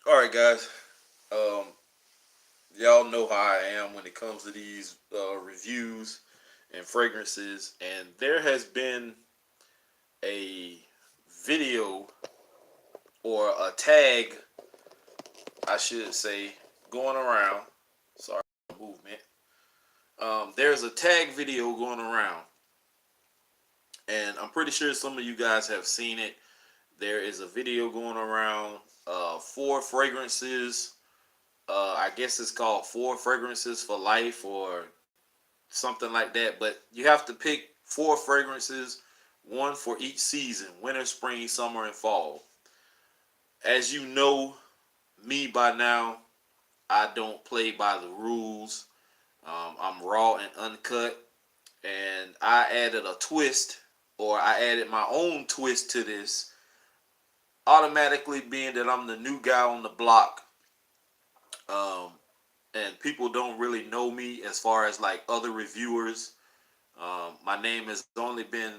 All right, guys. Um, y'all know how I am when it comes to these reviews and fragrances, and there has been a video or a tag, I should say, going around. Sorry, movement. There's a tag video going around, and I'm pretty sure some of you guys have seen it. There is a video going around. Four fragrances. I guess it's called Four Fragrances for Life or something like that. But you have to pick four fragrances, one for each season: winter, spring, summer, and fall. As you know, me by now, I don't play by the rules. I'm raw and uncut, and I added a twist, or I added my own twist to this. Automatically, being that I'm the new guy on the block, um, and people don't really know me as far as like other reviewers. My name has only been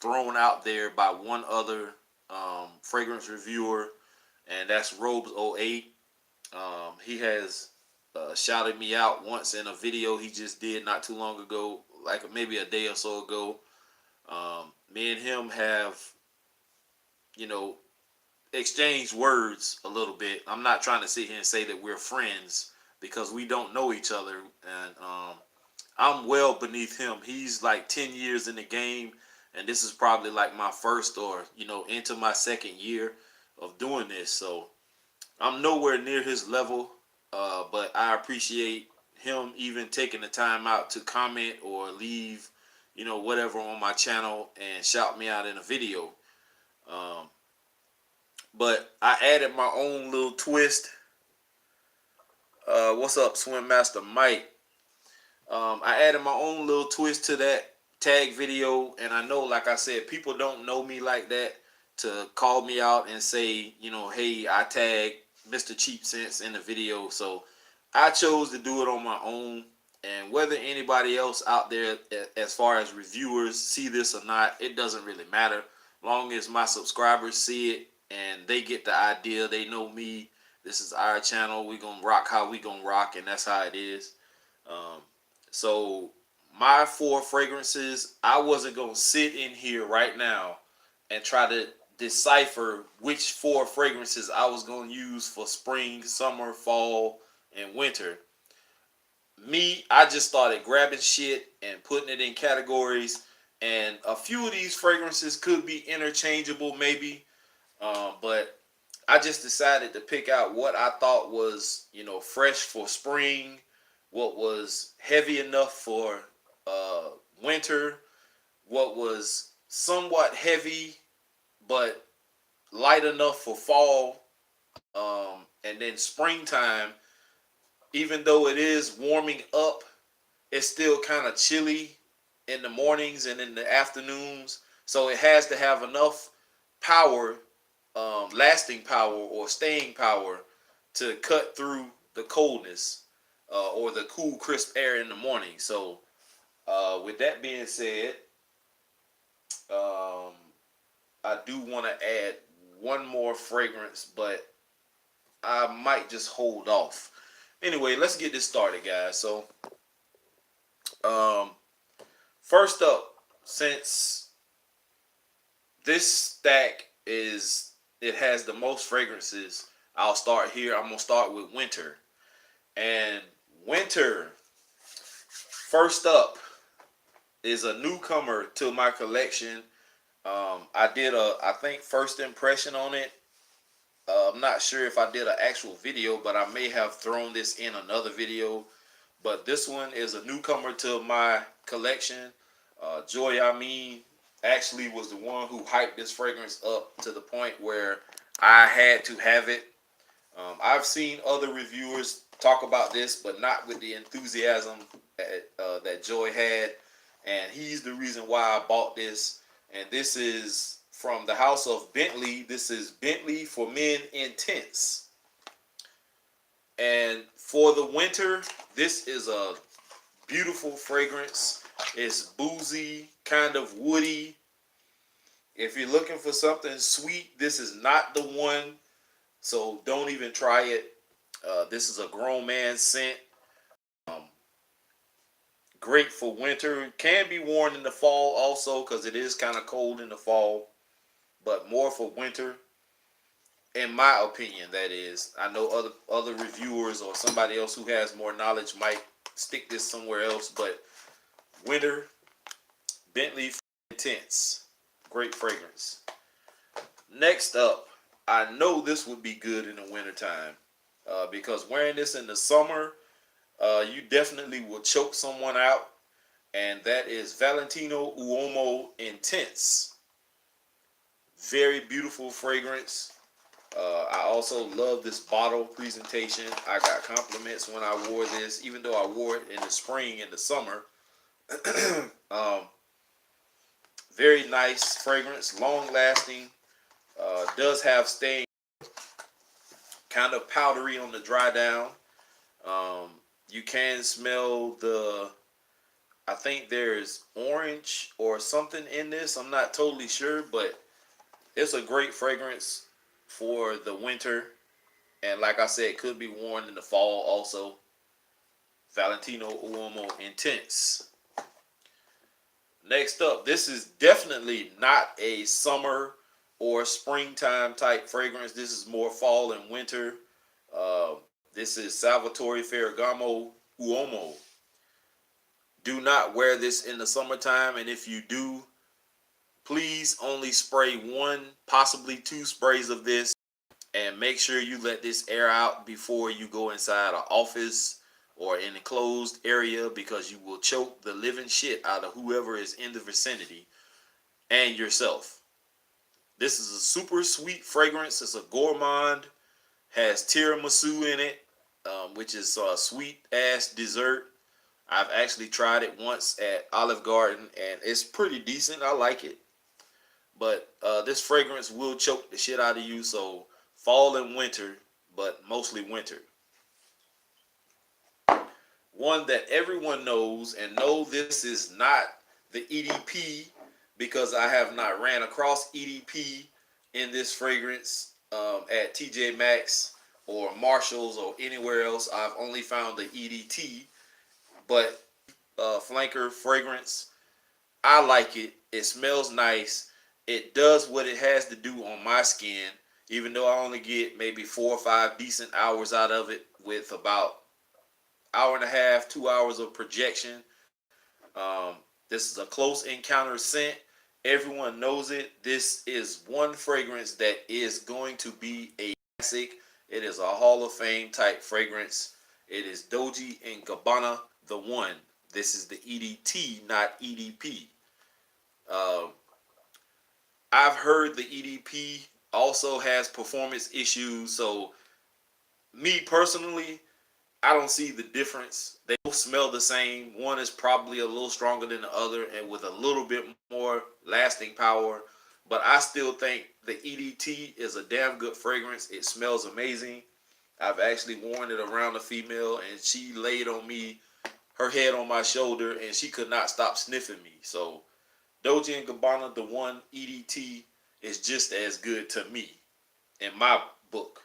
thrown out there by one other fragrance reviewer, and that's Robes08. He has shouted me out once in a video he just did not too long ago, like maybe a day or so ago. Me and him have, you know, exchanged words a little bit. I'm not trying to sit here and say that we're friends because we don't know each other, and I'm well beneath him. He's like 10 years in the game, and this is probably like my first or, into my second year of doing this. So I'm nowhere near his level, but I appreciate him even taking the time out to comment or leave, whatever on my channel and shout me out in a video. Um, but I added my own little twist. What's up, Swim Master Mike? I added my own little twist to that tag video, and I know, like I said, people don't know me like that to call me out and say, hey, I tagged Mr. Cheap Sense in the video. So I chose to do it on my own. And whether anybody else out there, as far as reviewers, see this or not, it doesn't really matter. Long as my subscribers see it and they get the idea, they know me. This is our channel. We gonna rock how we gonna rock, and that's how it is. Um, so my four fragrances, I wasn't gonna sit in here right now and try to decipher which four fragrances I was gonna use for spring, summer, fall, and winter. I just started grabbing shit and putting it in categories, and a few of these fragrances could be interchangeable, maybe, but I just decided to pick out what I thought was, fresh for spring, what was heavy enough for winter, what was somewhat heavy but light enough for fall, and then springtime. Even though it is warming up, it's still kind of chilly in the mornings and in the afternoons. So it has to have enough power, lasting power or staying power, to cut through the coldness or the cool, crisp air in the morning. So, with that being said, um, I do want to add one more fragrance, but I might just hold off. Anyway, let's get this started, guys. So, um, first up, since this stack it has the most fragrances, I'll start here. I'm gonna start with winter. And winter, first up, is a newcomer to my collection. I did I think, first impression on it. I'm not sure if I did an actual video, but I may have thrown this in another video. But this one is a newcomer to my collection. Joy Amin actually was the one who hyped this fragrance up to the point where I had to have it. I've seen other reviewers talk about this, but not with the enthusiasm that Joy had. And he's the reason why I bought this. And this is from the house of Bentley. This is Bentley for Men Intense. And for the winter, this is a beautiful fragrance. It's boozy, kind of woody. If you're looking for something sweet, this is not the one. So don't even try it. This is a grown man scent. Um, Great for winter. Can be worn in the fall also because it is kind of cold in the fall, but more for winter. In my opinion, that is. I know other reviewers or somebody else who has more knowledge might stick this somewhere else, but winter Bentley Intense, great fragrance. Next up, I know this would be good in the wintertime because wearing this in the summer, you definitely will choke someone out, and that is Valentino Uomo Intense. Very beautiful fragrance. I also love this bottle presentation. I got compliments when I wore this, even though I wore it in the spring and the summer. um, Very nice fragrance, long lasting. Does have stain, kind of powdery on the dry down. Um, you can smell the. I think there's orange or something in this. I'm not totally sure, but it's a great fragrance for the winter. And like I said, it could be worn in the fall also. Valentino Uomo Intense. Next up, this is definitely not a summer or springtime type fragrance. This is more fall and winter. Uh, this is Salvatore Ferragamo Uomo. Do not wear this in the summertime, and if you do, please only spray one, possibly two sprays of this, and make sure you let this air out before you go inside an office or an enclosed area because you will choke the living shit out of whoever is in the vicinity and yourself. This is a super sweet fragrance. It's a gourmand, has tiramisu in it, which is a sweet ass dessert. I've actually tried it once at Olive Garden and it's pretty decent. I like it. But this fragrance will choke the shit out of you. So fall and winter, but mostly winter. One that everyone knows and know this is not the EDP because I have not ran across EDP in this fragrance at TJ Maxx or Marshalls or anywhere else. I've only found the EDT, but flanker fragrance. I like it. It smells nice. It does what it has to do on my skin, even though I only get maybe 4 or 5 decent hours out of it with about hour and a half, 2 hours of projection. Um, this is a close encounter scent. Everyone knows it. This is one fragrance that is going to be a classic. It is a Hall of Fame type fragrance. It is Dolce & Gabbana The One. This is the EDT, not EDP. Um, I've heard the EDP also has performance issues. So me personally, I don't see the difference. They both smell the same. One is probably a little stronger than the other and with a little bit more lasting power. But I still think the EDT is a damn good fragrance. It smells amazing. I've actually worn it around a female and she laid on me, her head on my shoulder, and she could not stop sniffing me. So Dolce & Gabbana, The One EDT is just as good to me in my book.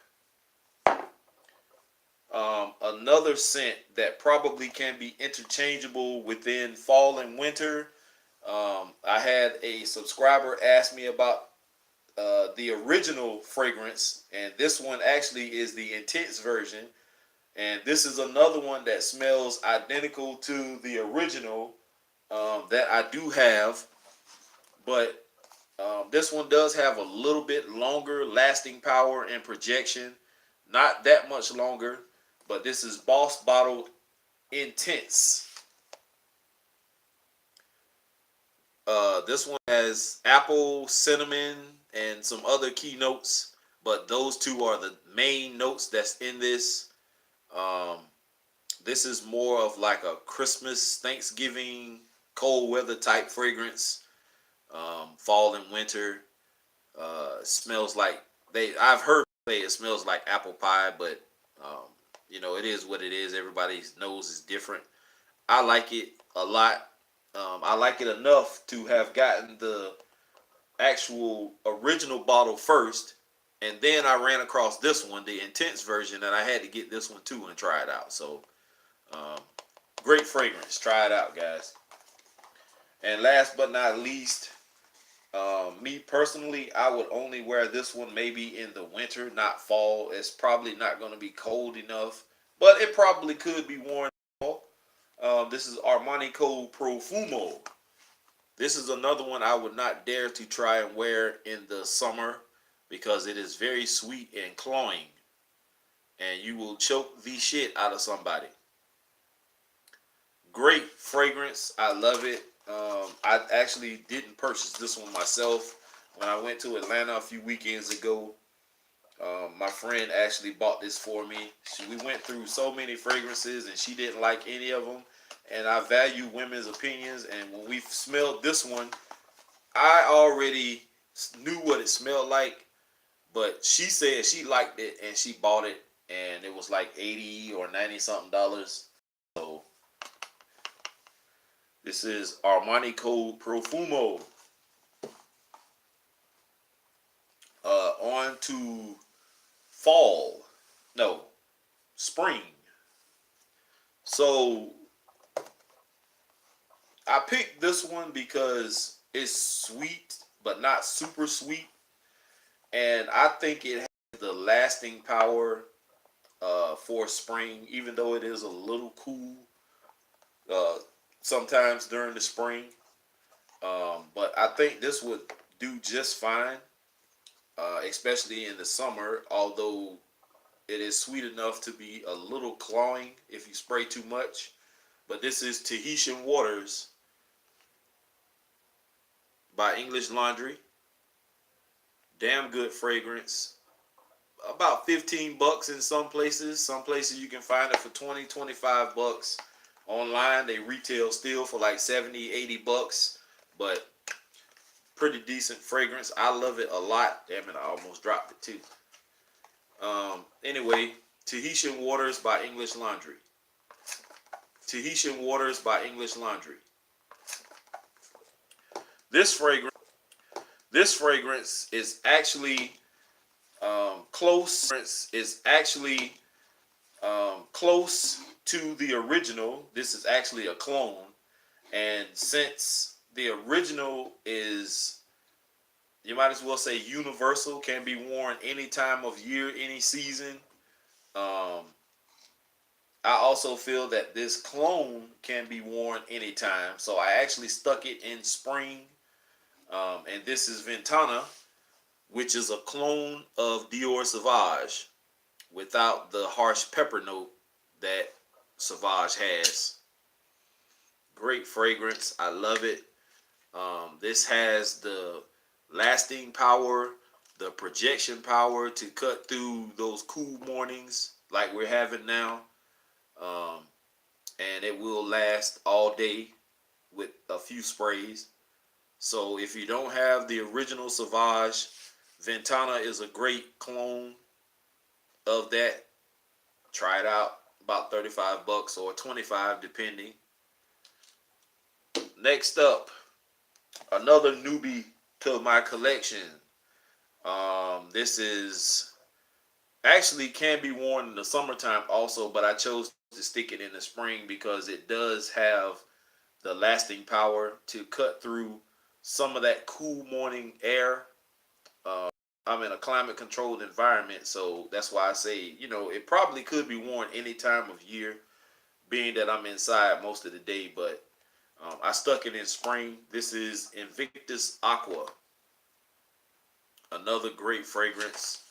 Another scent that probably can be interchangeable within fall and winter. I had a subscriber ask me about the original fragrance, and this one actually is the intense version. And this is another one that smells identical to the original that I do have, but this one does have a little bit longer lasting power and projection. Not that much longer, but this is Boss Bottled Intense. This one has apple, cinnamon, and some other key notes, but those two are the main notes that's in this. Um, this is more of like a Christmas, Thanksgiving, cold weather type fragrance. Fall and winter. Smells like I've heard say it smells like apple pie, but um, it is what it is. Everybody's nose is different. I like it a lot. I like it enough to have gotten the actual original bottle first, And then I ran across this one, the intense version, and I had to get this one too and try it out. So, um, great fragrance. Try it out, guys. And last but not least, me personally, I would only wear this one maybe in the winter, not fall. It's probably not going to be cold enough, but it probably could be worn. This is Armani Code Profumo. This is another one I would not dare to try and wear in the summer because it is very sweet and cloying, and you will choke the shit out of somebody. Great fragrance. I love it. I actually didn't purchase this one myself. When I went to Atlanta a few weekends ago, my friend actually bought this for me. We went through so many fragrances and she didn't like any of them. And I value women's opinions. And when we smelled this one, I already knew what it smelled like. But she said she liked it and she bought it. And it was like 80 or 90 something dollars. So this is Armani Code Profumo. On to fall. No, spring. So I picked this one because it's sweet, but not super sweet. And I think it has the lasting power for spring, even though it is a little cool uh, sometimes during the spring. But I think this would do just fine, especially in the summer, although it is sweet enough to be a little cloying if you spray too much. But this is Tahitian Waters by English Laundry. Damn good fragrance. About 15 bucks in some places. Some places you can find it for 20, 25 bucks. Online they retail still for like 70, 80 bucks. But pretty decent fragrance. I love it a lot. Damn it, I almost dropped it too. Anyway, Tahitian Waters by English Laundry. Tahitian Waters by English Laundry. This fragrance is actually close. Is actually close to the original. This is actually a clone, and since the original is, you might as well say universal, can be worn any time of year, any season. I also feel that this clone can be worn anytime, so I actually stuck it in spring. And this is Ventana, which is a clone of Dior Sauvage without the harsh pepper note that Sauvage has. Great fragrance. I love it. This has the lasting power, the projection power to cut through those cool mornings like we're having now. Um, and it will last all day with a few sprays. So if you don't have the original Sauvage, Ventana is a great clone of that. Try it out. About 35 bucks or 25 depending. Next up, another newbie to my collection. This is actually can be worn in the summertime also, but I chose to stick it in the spring because it does have the lasting power to cut through some of that cool morning air. I'm in a climate controlled environment, so that's why I say, it probably could be worn any time of year, being that I'm inside most of the day, but I stuck it in spring. This is Invictus Aqua, another great fragrance.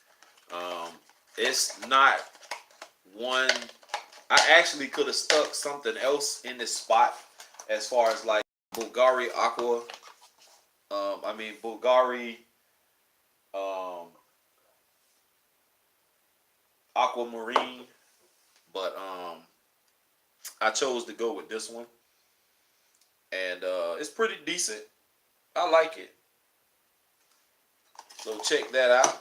It's not one, I actually could have stuck something else in this spot as far as like Bulgari Aqua. Bulgari Aquamarine, but I chose to go with this one, and it's pretty decent. I like it, so check that out.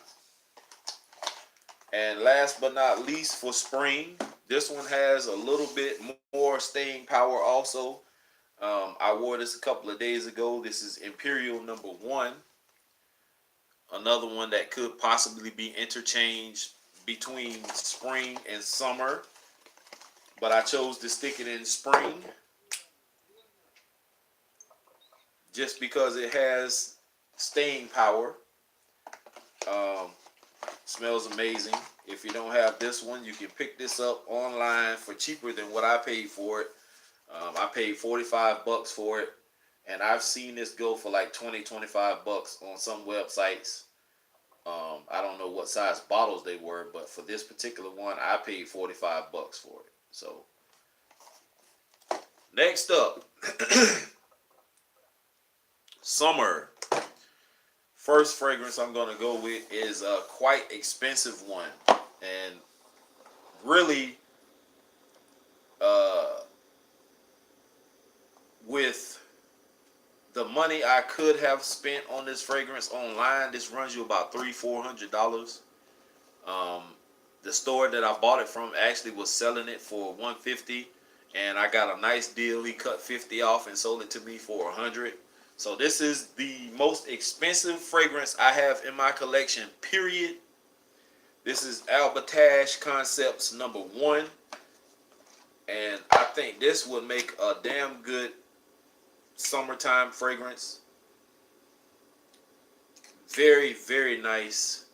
And last but not least, for spring, this one has a little bit more staying power also. I wore this a couple of days ago. This is Imperial number 1. another one that could possibly be interchanged between spring and summer, but I chose to stick it in spring just because it has staying power. Um, Smells amazing. If you don't have this one, you can pick this up online for cheaper than what I paid for it. I paid $45 for it, and I've seen this go for like 20, $25 on some websites. I don't know what size bottles they were, but for this particular one, I paid $45 for it. So next up, summer. First fragrance I'm gonna go with is a quite expensive one, and really, uh, with the money I could have spent on this fragrance online, this runs you about $300-400. Um, the store that I bought it from actually was selling it for $150, and I got a nice deal. He cut 50 off and sold it to me for $100. So this is the most expensive fragrance I have in my collection, period. This is Albertash Concepts #1, and I think this would make a damn good summertime fragrance. Very, very nice.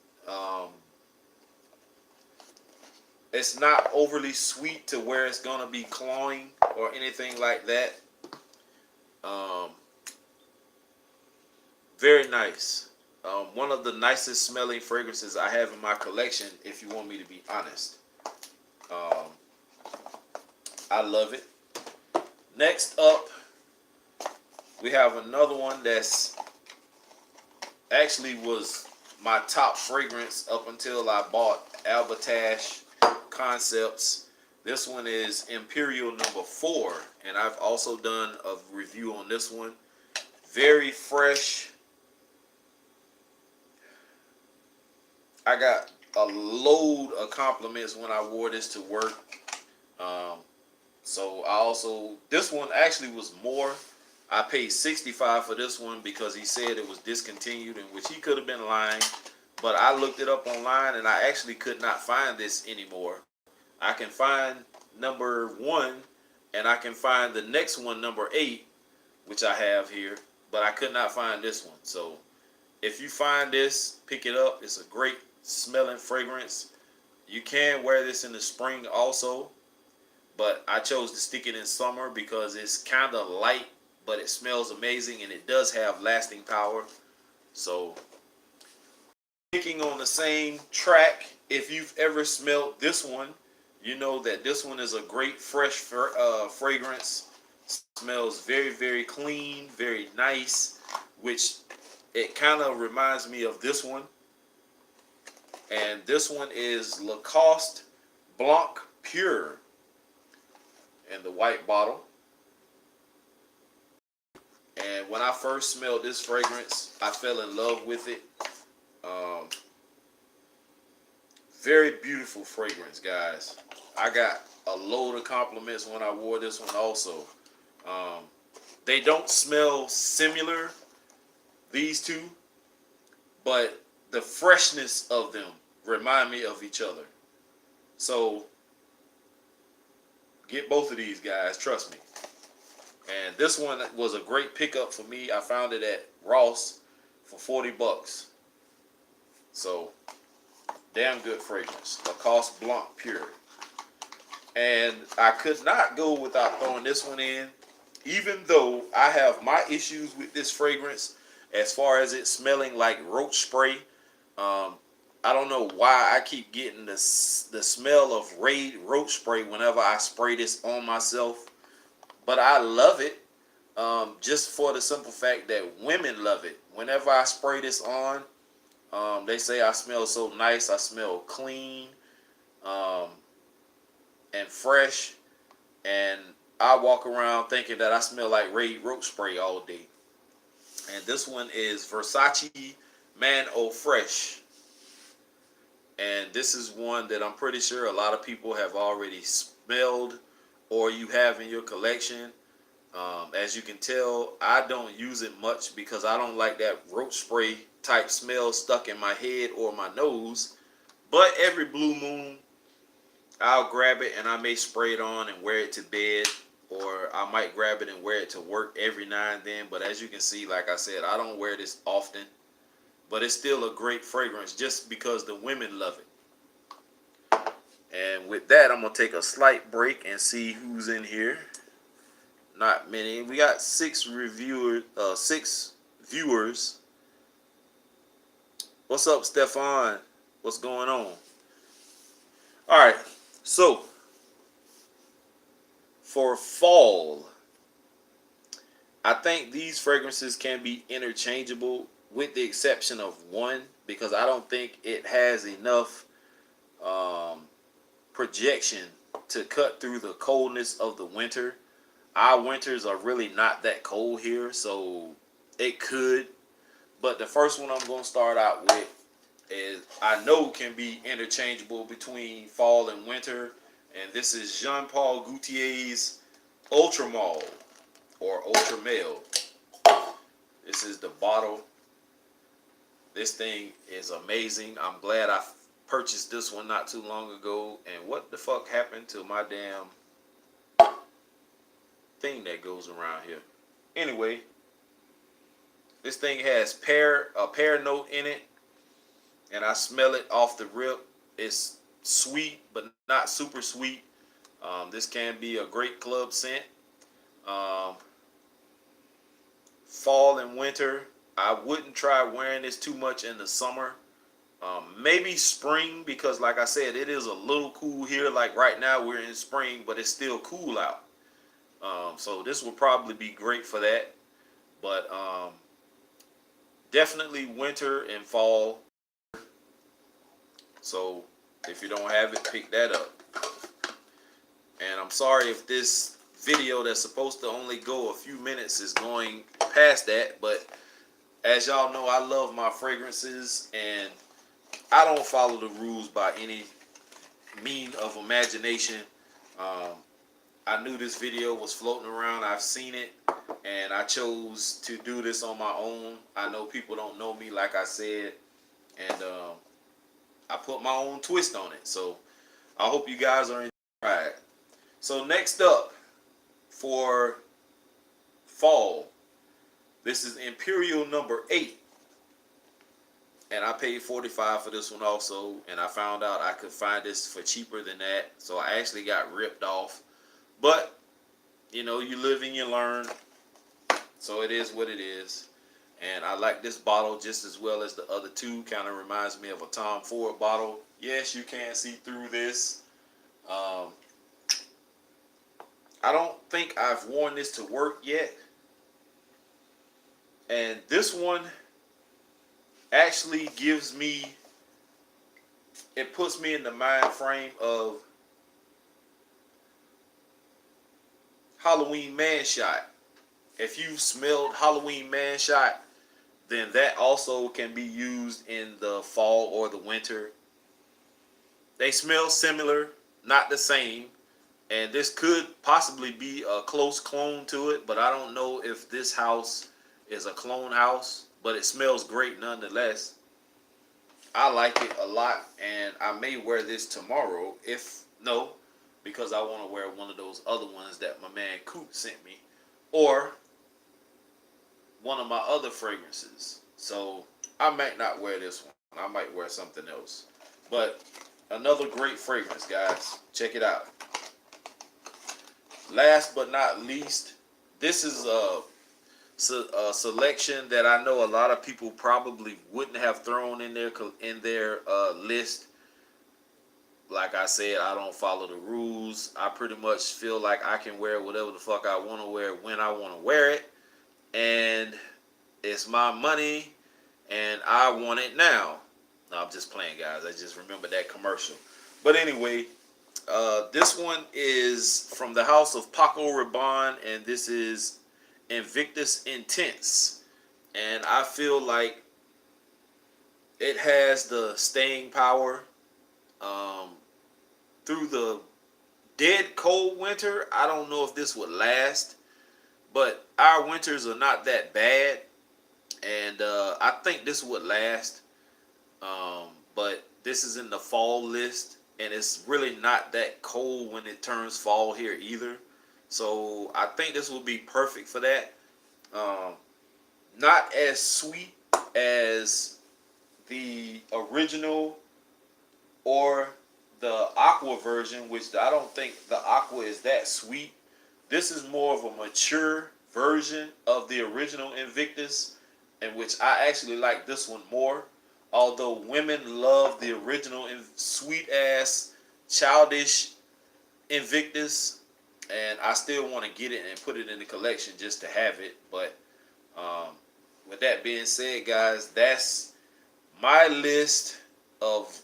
It's not overly sweet to where it's gonna be cloying or anything like that. Um, Very nice. One of the nicest smelling fragrances I have in my collection, if you want me to be honest. Um, I love it. Next up, we have another one that's actually was my top fragrance up until I bought Albertash Concepts. This one is Imperial #4, and I've also done a review on this one. Very fresh. I got a load of compliments when I wore this to work. So I also, this one actually was more. I paid $65 for this one because he said it was discontinued, in which he could have been lying. But I looked it up online and I actually could not find this anymore. I can find #1 and I can find the next one, #8, which I have here, but I could not find this one. So if you find this, pick it up. It's a great smelling fragrance. You can wear this in the spring also, but I chose to stick it in summer because it's kind of light, but it smells amazing and it does have lasting power. So picking on the same track, if you've ever smelled this one, you know that this one is a great fresh fragrance. Smells very, very clean, very nice, which it kind of reminds me of this one. And this one is Lacoste Blanc Pure in the white bottle. And when I first smelled this fragrance, I fell in love with it. Very beautiful fragrance, guys. I got a load of compliments when I wore this one also. They don't smell similar, these two, but the freshness of them remind me of each other. So get both of these, guys, trust me. And this one was a great pickup for me. I found it at Ross for $40. So damn good fragrance. Lacoste Blanc Pure. And I could not go without throwing this one in, even though I have my issues with this fragrance as far as it smelling like roach spray. I don't know why I keep getting the smell of Raid roach spray whenever I spray this on myself. But I love it, just for the simple fact that women love it. Whenever I spray this on, they say I smell so nice. I smell clean and fresh. And I walk around thinking that I smell like Raid roach spray all day. And this one is Versace Man Eau Fresh. And this is one that I'm pretty sure a lot of people have already smelled or you have in your collection. As you can tell, I don't use it much because I don't like that roach spray type smell stuck in my head or my nose. But every blue moon, I'll grab it and I may spray it on and wear it to bed, or I might grab it and wear it to work every now and then. But as you can see, like I said, I don't wear this often, but it's still a great fragrance just because the women love it. And with that, I'm gonna take a slight break and see who's in here. Not many. We got 6 viewers. What's up, Stefan? What's going on? All right, so for fall, I think these fragrances can be interchangeable with the exception of one, because I don't think it has enough projection to cut through the coldness of the winter. Our winters are really not that cold here, so it could. But the first one I'm going to start out with is, I know, can be interchangeable between fall and winter, and this is Jean Paul Gaultier's Ultra Male or Ultra Male. This is the bottle. This thing is amazing. I'm glad I purchased this one not too long ago. And what the fuck happened to my damn thing that goes around here? Anyway, this thing has a pear note in it, and I smell it off the rip. It's sweet, but not super sweet. This can be a great club scent. Fall and winter, I wouldn't try wearing this too much in the summer. Maybe spring, because like I said, it is a little cool here. Like right now we're in spring, but it's still cool out. So this would probably be great for that. But definitely winter and fall. So if you don't have it, pick that up. And I'm sorry if this video that's supposed to only go a few minutes is going past that, but as y'all know, I love my fragrances and I don't follow the rules by any mean of imagination. I knew this video was floating around. I've seen it, and I chose to do this on my own. I know people don't know me, like I said, and I put my own twist on it. So I hope you guys are enjoying it. So next up for fall, this is Imperial number 8. And I paid $45 for this one also. And I found out I could find this for cheaper than that. So I actually got ripped off. But, you know, you live and you learn. So it is what it is. And I like this bottle just as well as the other two. Kind of reminds me of a Tom Ford bottle. Yes, you can see through this. I don't think I've worn this to work yet. And this one actually gives me, it puts me in the mind frame of Halloween Man Shot. If you've smelled Halloween Man Shot, then that also can be used in the fall or the winter. They smell similar, not the same. And this could possibly be a close clone to it, but I don't know if this house is a clone house, but it smells great nonetheless. I like it a lot, and I may wear this tomorrow, because I want to wear one of those other ones that my man Coop sent me, or one of my other fragrances. So I might not wear this one. I might wear something else. But another great fragrance, guys. Check it out. Last but not least, this is a selection that I know a lot of people probably wouldn't have thrown in their list. Like I said, I don't follow the rules. I pretty much feel like I can wear whatever the fuck I want to wear when I want to wear it, and it's my money, and I want it now. No, I'm just playing, guys. I just remember that commercial. But anyway, this one is from the house of Paco Rabanne, and this is Invictus Intense. And I feel like it has the staying power through the dead cold winter. I don't know if this would last, but our winters are not that bad, and I think this would last. But this is in the fall list, and it's really not that cold when it turns fall here either. So I think this will be perfect for that. Um, Not as sweet as the original or the aqua version, which I don't think the aqua is that sweet. This is more of a mature version of the original Invictus, in which I actually like this one more. Although women love the original sweet ass, childish Invictus, and I still want to get it and put it in the collection just to have it. But um, with that being said, guys, that's my list of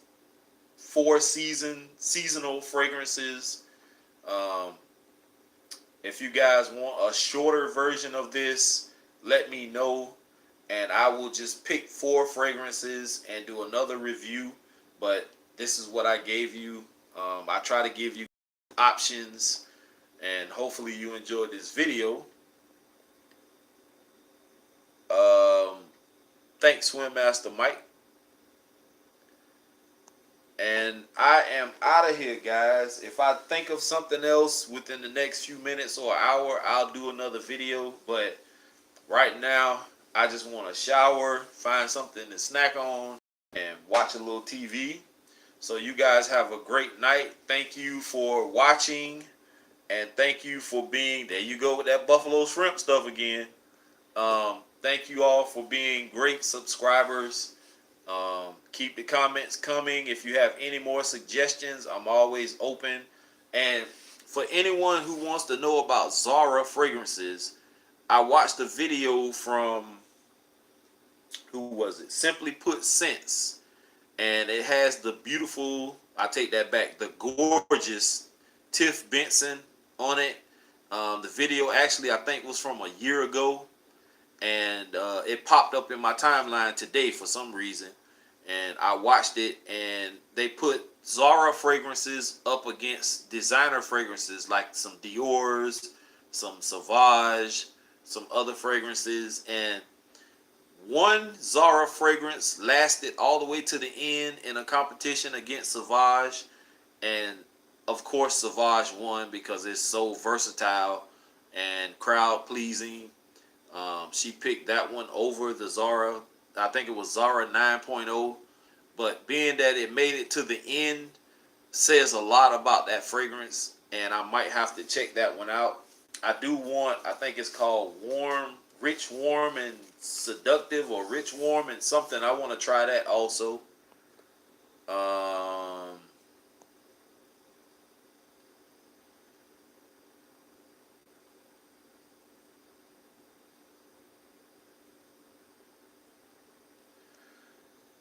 seasonal fragrances. Um, if you guys want a shorter version of this, let me know, and I will just pick 4 fragrances and do another review. But this is what I gave you. I try to give you options, and hopefully you enjoyed this video. Um, Thanks, Swim Master Mike. And I am out of here, guys. If I think of something else within the next few minutes or hour, I'll do another video. But right now, I just want to shower, find something to snack on, and watch a little TV. So you guys have a great night. Thank you for watching. And thank you for being, there you go with that buffalo shrimp stuff again. Thank you all for being great subscribers. Keep the comments coming. If you have any more suggestions, I'm always open. And for anyone who wants to know about Zara fragrances, I watched a video from, who was it? Simply Put Scents. And it has the beautiful, I take that back, the gorgeous Tiff Benson on it. The video actually, I think, was from a year ago. And it popped up in my timeline today for some reason. And I watched it, and they put Zara fragrances up against designer fragrances like some Dior's, some Sauvage, some other fragrances. And one Zara fragrance lasted all the way to the end in a competition against Sauvage. And of course, Sauvage won because it's so versatile and crowd pleasing. She picked that one over the Zara. I think it was Zara 9.0. But being that it made it to the end says a lot about that fragrance. And I might have to check that one out. I do want, I think it's called Warm, Rich Warm and Seductive, or Rich Warm and something. I want to try that also. Um,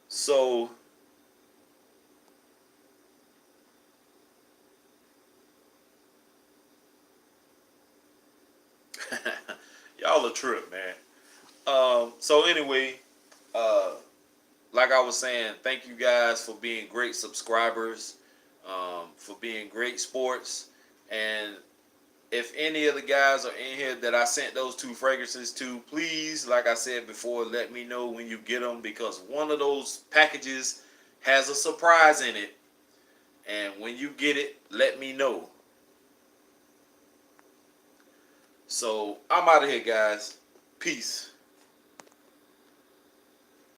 so y'all a trip, man. So anyway, uh, like I was saying, thank you guys for being great subscribers, for being great sports. And if any of the guys are in here that I sent those 2 fragrances to, please, like I said before, let me know when you get them, because one of those packages has a surprise in it. And when you get it, let me know. So I'm out of here, guys. Peace.